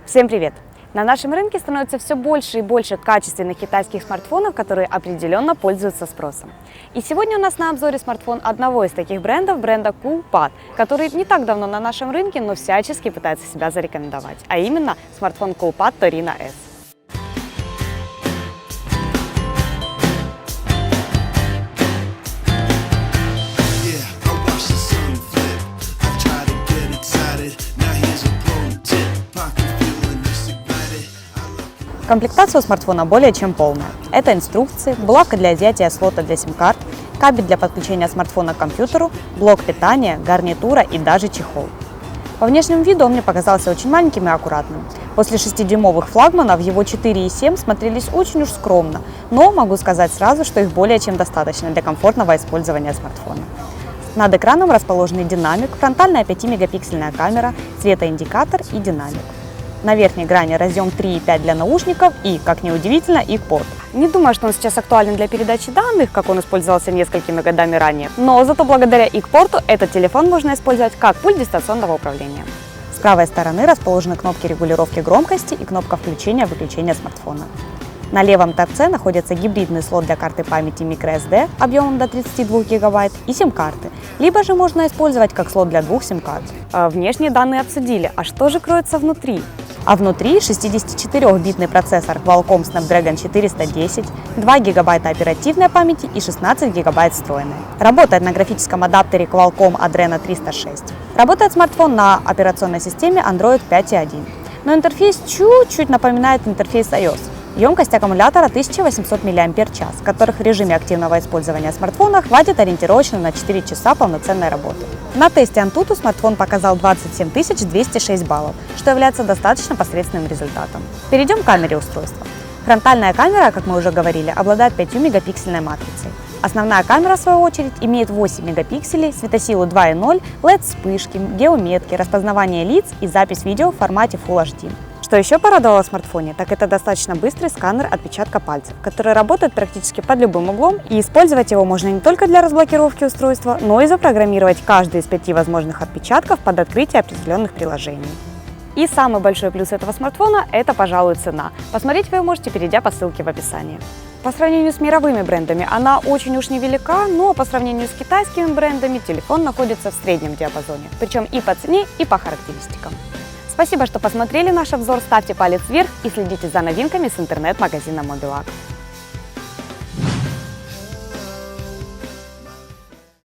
Всем привет! На нашем рынке становится все больше и больше качественных китайских смартфонов, которые определенно пользуются спросом. И сегодня у нас на обзоре смартфон одного из таких брендов, бренда Coolpad, который не так давно на нашем рынке, но всячески пытается себя зарекомендовать, а именно смартфон Coolpad Torino S. Комплектация у смартфона более чем полная. Это инструкции, булавка для изъятия слота для сим-карт, кабель для подключения смартфона к компьютеру, блок питания, гарнитура и даже чехол. По внешнему виду он мне показался очень маленьким и аккуратным. После 6-дюймовых флагманов его 4 и 7 смотрелись очень уж скромно, но могу сказать сразу, что их более чем достаточно для комфортного использования смартфона. Над экраном расположены динамик, фронтальная 5-мегапиксельная камера, светоиндикатор и динамик. На верхней грани разъем 3.5 для наушников и, как ни удивительно, их порт. Не думаю, что он сейчас актуален для передачи данных, как он использовался несколькими годами ранее, но зато благодаря их-порту этот телефон можно использовать как пульт дистанционного управления. С правой стороны расположены кнопки регулировки громкости и кнопка включения-выключения смартфона. На левом торце находится гибридный слот для карты памяти microSD объемом до 32 ГБ и сим-карты, либо же можно использовать как слот для двух сим-карт. Внешние данные обсудили, а что же кроется внутри? А внутри 64-битный процессор Qualcomm Snapdragon 410, 2 ГБ оперативной памяти и 16 ГБ встроенной. Работает на графическом адаптере Qualcomm Adreno 306. Работает смартфон на операционной системе Android 5.1. Но интерфейс чуть-чуть напоминает интерфейс iOS. Емкость аккумулятора 1800 мАч, которых в режиме активного использования смартфона хватит ориентировочно на 4 часа полноценной работы. На тесте Antutu смартфон показал 27 206 баллов, что является достаточно посредственным результатом. Перейдем к камере устройства. Фронтальная камера, как мы уже говорили, обладает 5-мегапиксельной матрицей. Основная камера, в свою очередь, имеет 8 мегапикселей, светосилу 2.0, LED-вспышки, геометки, распознавание лиц и запись видео в формате Full HD. Что еще порадовало в смартфоне, так это достаточно быстрый сканер отпечатка пальцев, который работает практически под любым углом, и использовать его можно не только для разблокировки устройства, но и запрограммировать каждый из 5 возможных отпечатков под открытие определенных приложений. И самый большой плюс этого смартфона – это, пожалуй, цена. Посмотреть вы можете, перейдя по ссылке в описании. По сравнению с мировыми брендами она очень уж невелика, но по сравнению с китайскими брендами телефон находится в среднем диапазоне, причем и по цене, и по характеристикам. Спасибо, что посмотрели наш обзор, ставьте палец вверх и следите за новинками с интернет-магазина Mobilaq.